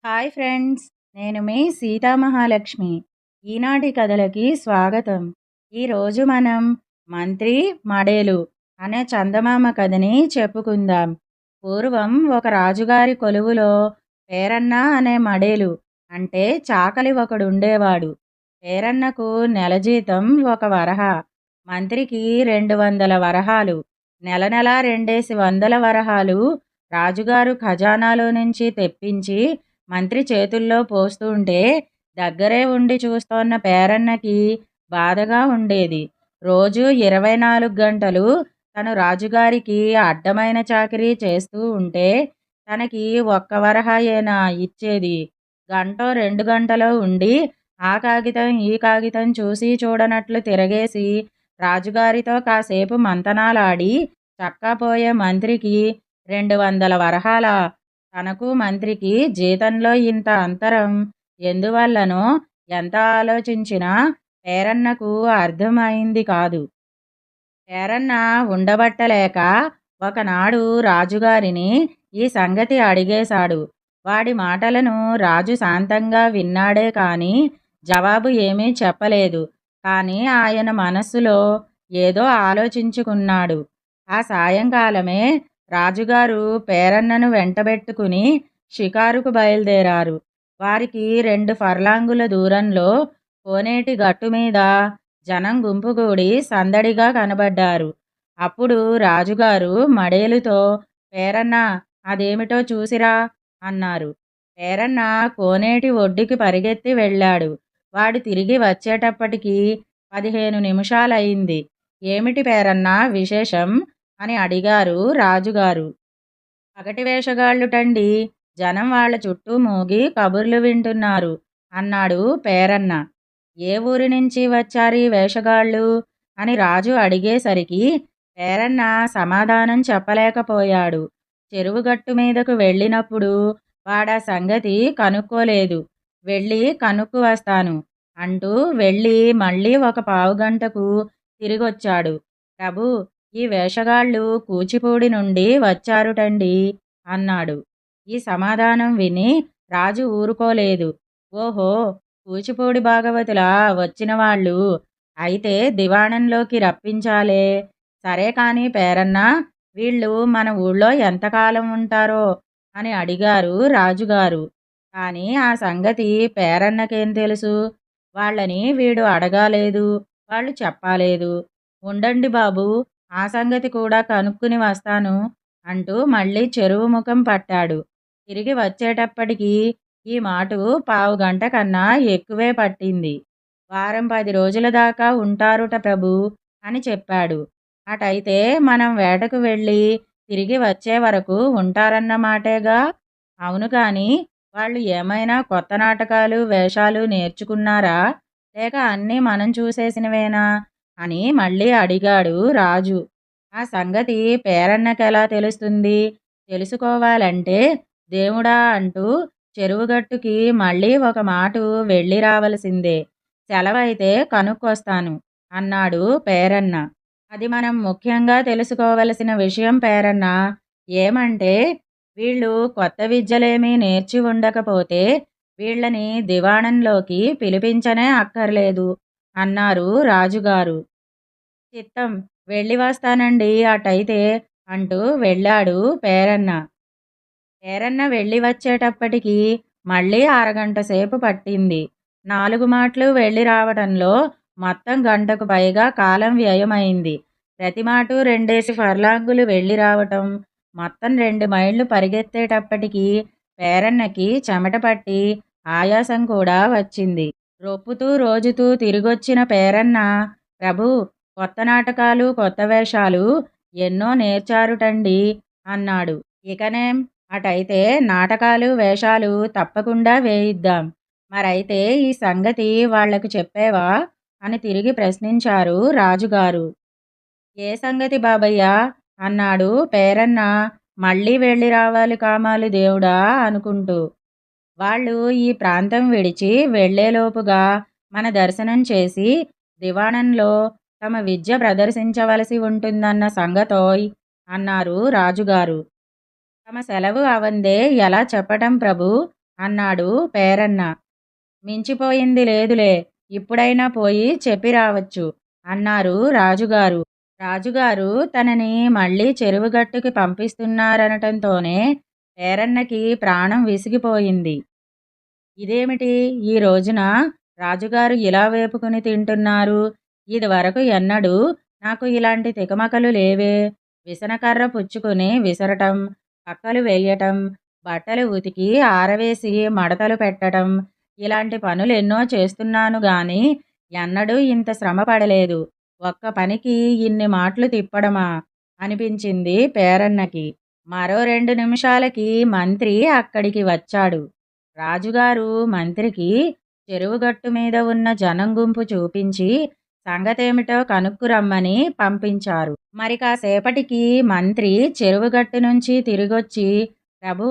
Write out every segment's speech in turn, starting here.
Hi friends, నేను మీ సీతామహాలక్ష్మి. ఈనాటి కథలకి స్వాగతం. ఈరోజు మనం మంత్రి మడేలు అనే చందమామ కథని చెప్పుకుందాం. పూర్వం ఒక రాజుగారి కొలువులో పేరన్న అనే మడేలు అంటే చాకలి ఒకడుండేవాడు. పేరన్నకు నెల జీతం 1 వరహ, మంత్రికి 200 వరహాలు. నెల నెల 200 వరహాలు రాజుగారు ఖజానాలో నుంచి తెప్పించి మంత్రి చేతుల్లో పోస్తుంటే దగ్గరే ఉండి చూస్తోన్న పేరన్నకి బాధగా ఉండేది. రోజు 24 గంటలు తను రాజుగారికి అడ్డమైన చాకిరీ చేస్తూ ఉంటే తనకి 1 వరహాయేనా ఇచ్చేది. గంటో 2 గంటలో ఉండి ఆ కాగితం ఈ కాగితం చూసి చూడనట్లు తిరగేసి రాజుగారితో కాసేపు మంతనాలాడి చక్కాపోయే మంత్రికి 200 వరహాలా? తనకు మంత్రికి జీతంలో ఇంత అంతరం ఎందువల్లనో ఎంత ఆలోచించినా పేరన్నకు అర్థమైంది కాదు. పేరన్న ఉండబట్టలేక ఒకనాడు రాజుగారిని ఈ సంగతి అడిగేశాడు. వాడి మాటలను రాజు శాంతంగా విన్నాడే కాని జవాబు ఏమీ చెప్పలేదు. కానీ ఆయన మనస్సులో ఏదో ఆలోచించుకున్నాడు. ఆ సాయంకాలమే రాజుగారు పేరన్నను వెంటబెట్టుకుని షికారుకు బయలుదేరారు. వారికి 2 ఫర్లాంగుల దూరంలో కోనేటి గట్టుమీద జనం గుంపుగూడి సందడిగా కనబడ్డారు. అప్పుడు రాజుగారు మడేలుతో, పేరన్నా, అదేమిటో చూసిరా అన్నారు. పేరన్న కోనేటి ఒడ్డుకి పరిగెత్తి వెళ్ళాడు. వాడు తిరిగి వచ్చేటప్పటికి 15 నిమిషాలయింది. ఏమిటి పేరన్నా విశేషం అని అడిగారు రాజుగారు. పగటి వేషగాళ్ళుటండి, జనం వాళ్ళ చుట్టూ మూగి కబుర్లు వింటున్నారు అన్నాడు పేరన్న. ఏ ఊరి నుంచి వచ్చారీ వేషగాళ్ళు అని రాజు అడిగేసరికి పేరన్న సమాధానం చెప్పలేకపోయాడు. చెరువుగట్టు మీదకు వెళ్ళినప్పుడు వాడా సంగతి కనుక్కోలేదు. వెళ్ళి కనుక్కు వస్తాను అంటూ వెళ్ళి మళ్ళీ 1 పావుగంటకు తిరిగొచ్చాడు. ప్రభూ, ఈ వేషగాళ్ళు కూచిపూడి నుండి వచ్చారుటండి అన్నాడు. ఈ సమాధానం విని రాజు ఊరుకోలేదు. ఓహో, కూచిపూడి భాగవతులా వచ్చిన వాళ్ళు? అయితే దివాణంలోకి రప్పించాలే. సరే కాని పేరన్నా, వీళ్ళు మన ఊళ్ళో ఎంతకాలం ఉంటారో అని అడిగారు రాజుగారు. కానీ ఆ సంగతి పేరన్నకేం తెలుసు? వాళ్ళని వీడు అడగాలేదు, వాళ్ళు చెప్పాలేదు. ఉండండి బాబూ, ఆ సంగతి కూడా కనుక్కుని వస్తాను అంటూ మళ్ళీ చెరువు ముఖం పట్టాడు. తిరిగి వచ్చేటప్పటికి ఈ మాటు పావుగంట కన్నా ఎక్కువే పట్టింది. వారం 10 రోజుల దాకా ఉంటారుట ప్రభూ అని చెప్పాడు. అటైతే మనం వేటకు వెళ్ళి తిరిగి వచ్చే వరకు ఉంటారన్నమాటేగా? అవును కాని వాళ్ళు ఏమైనా కొత్త నాటకాలు వేషాలు నేర్చుకున్నారా, లేక అన్నీ మనం చూసేసినవేనా అని మళ్ళీ అడిగాడు రాజు. ఆ సంగతి పేరన్నకెలా తెలుస్తుంది? తెలుసుకోవాలంటే దేవుడా అంటూ చెరువుగట్టుకి మళ్ళీ 1 మాటు వెళ్ళి రావలసిందే. సెలవైతే కనుక్కొస్తాను అన్నాడు పేరన్న. అది మనం ముఖ్యంగా తెలుసుకోవలసిన విషయం పేరన్న. ఏమంటే వీళ్ళు కొత్త విద్యలేమీ నేర్చి ఉండకపోతే వీళ్ళని దివాణంలోకి పిలిపించనే అక్కర్లేదు అన్నారు రాజుగారు. చిత్తం, వెళ్ళి వస్తానండి అటైతే అంటూ వెళ్ళాడు పేరన్న. పేరన్న వెళ్ళి వచ్చేటప్పటికి మళ్ళీ అరగంట సేపు పట్టింది. 4 మాట్లు వెళ్ళి రావడంలో మొత్తం గంటకు పైగా కాలం వ్యయమైంది. ప్రతి మాటు 2 ఫర్లాంగులు వెళ్ళి రావటం, మొత్తం 2 మైళ్ళు పరిగెత్తేటప్పటికి పేరన్నకి చెమట పట్టి ఆయాసం కూడా వచ్చింది. రొప్పుతూ రోజుతూ తిరిగొచ్చిన పేరన్న, ప్రభూ, కొత్త నాటకాలు కొత్త వేషాలు ఎన్నో నేర్చారుటండి అన్నాడు. ఇకనేం, అటైతే నాటకాలు వేషాలు తప్పకుండా వేయిద్దాం. మరైతే ఈ సంగతి వాళ్లకు చెప్పేవా అని తిరిగి ప్రశ్నించారు రాజుగారు. ఏ సంగతి బాబయ్యా అన్నాడు పేరన్న మళ్ళీ వెళ్ళి రావాలి కామాలు దేవుడా అనుకుంటూ. వాళ్ళు ఈ ప్రాంతం విడిచి వెళ్లేలోపుగా మన దర్శనం చేసి దివాణంలో తమ విద్య ప్రదర్శించవలసి ఉంటుందన్న సంగతోయ్ అన్నారు రాజుగారు. తమ సెలవు అవందే ఎలా చెప్పటం ప్రభూ అన్నాడు పేరన్న. మించిపోయింది లేదులే, ఇప్పుడైనా పోయి చెప్పి రావచ్చు అన్నారు రాజుగారు. రాజుగారు తనని మళ్ళీ చెరువుగట్టుకి పంపిస్తున్నారనటంతోనే పేరన్నకి ప్రాణం విసిగిపోయింది. ఇదేమిటి, ఈ రోజున రాజుగారు ఇలా వేపుకుని తింటున్నారు? ఇదివరకు ఎన్నడూ నాకు ఇలాంటి తికమకలు లేవే. విసనకర్ర పుచ్చుకుని విసరటం, పక్కలు వేయటం, బట్టలు ఉతికి ఆరవేసి మడతలు పెట్టటం, ఇలాంటి పనులెన్నో చేస్తున్నాను గాని ఎన్నడూ ఇంత శ్రమ పడలేదు. ఒక్క పనికి ఇన్ని మాటలు తిప్పడమా అనిపించింది పేరన్నకి. మరో 2 నిమిషాలకి మంత్రి అక్కడికి వచ్చాడు. రాజుగారు మంత్రికి చెరువుగట్టు మీద ఉన్న జనం గుంపు చూపించి సంగతేమిటో కనుక్కురమ్మని పంపించారు. మరి కాసేపటికి మంత్రి చెరువుగట్టు నుంచి తిరిగొచ్చి, ప్రభూ,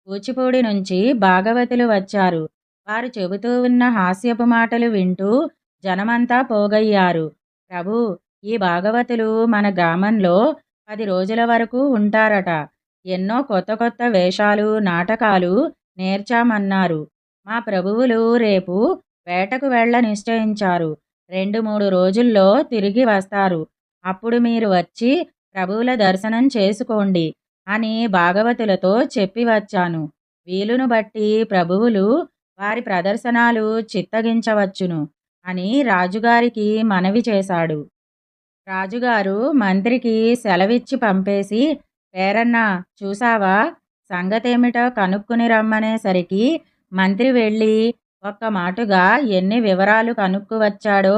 కూచిపూడి నుంచి భాగవతులు వచ్చారు. వారు చెబుతూ ఉన్న హాస్యపు మాటలు వింటూ జనమంతా పోగయ్యారు. ప్రభూ, ఈ భాగవతులు మన గ్రామంలో 10 రోజుల వరకు ఉంటారట. ఎన్నో కొత్త కొత్త వేషాలు, నాటకాలు నేర్చామన్నారు. మా ప్రభువులు రేపు వేటకు వెళ్ళ నిశ్చయించారు. 2-3 రోజుల్లో తిరిగి వస్తారు. అప్పుడు మీరు వచ్చి ప్రభువుల దర్శనం చేసుకోండి అని భాగవతులతో చెప్పి వచ్చాను. వీలును బట్టి ప్రభువులు వారి ప్రదర్శనాలు చిత్తగించవచ్చును అని రాజుగారికి మనవి చేశాడు. రాజుగారు మంత్రికి సెలవిచ్చి పంపేసి, పేరన్నా, చూశావా, సంగతేమిటో కనుక్కుని రమ్మనేసరికి మంత్రి వెళ్ళి ఒక్క మాటుగా ఎన్ని వివరాలు కనుక్కువచ్చాడో.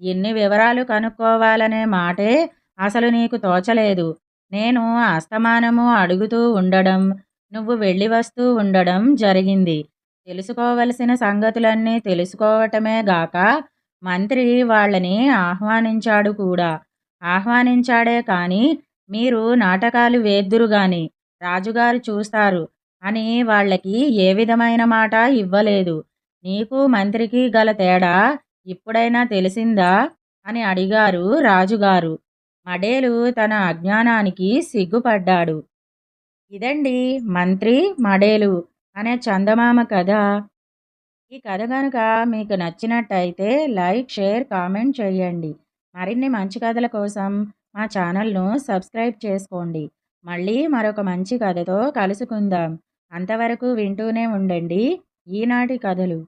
ఎన్ని వివరాలు కనుక్కోవాలనే మాటే అసలు నీకు తోచలేదు. నేను అస్తమానము అడుగుతూ ఉండడం, నువ్వు వెళ్ళి వస్తూ ఉండడం జరిగింది. తెలుసుకోవలసిన సంగతులన్నీ తెలుసుకోవటమే గాక మంత్రి వాళ్ళని ఆహ్వానించాడు కూడా. ఆహ్వానించాడే కాని మీరు నాటకాలు వేద్దురుగాని రాజుగారు చూస్తారు అని వాళ్ళకి ఏ విధమైన మాట ఇవ్వలేదు. నీకు మంత్రికి గల తేడా ఇప్పుడైనా తెలిసిందా అని అడిగారు రాజుగారు. మడేలు తన అజ్ఞానానికి సిగ్గుపడ్డాడు. ఇదండి మంత్రి, మడేలు అనే చందమామ కథ. ఈ కథ కనుక మీకు నచ్చినట్టయితే లైక్, షేర్, కామెంట్ చేయండి. మరిన్ని మంచి కథల కోసం మా ఛానల్ను సబ్స్క్రైబ్ చేసుకోండి. మళ్ళీ మరొక మంచి కథతో కలుసుకుందాం. అంతవరకు వింటూనే ఉండండి ఈనాటి కథలు.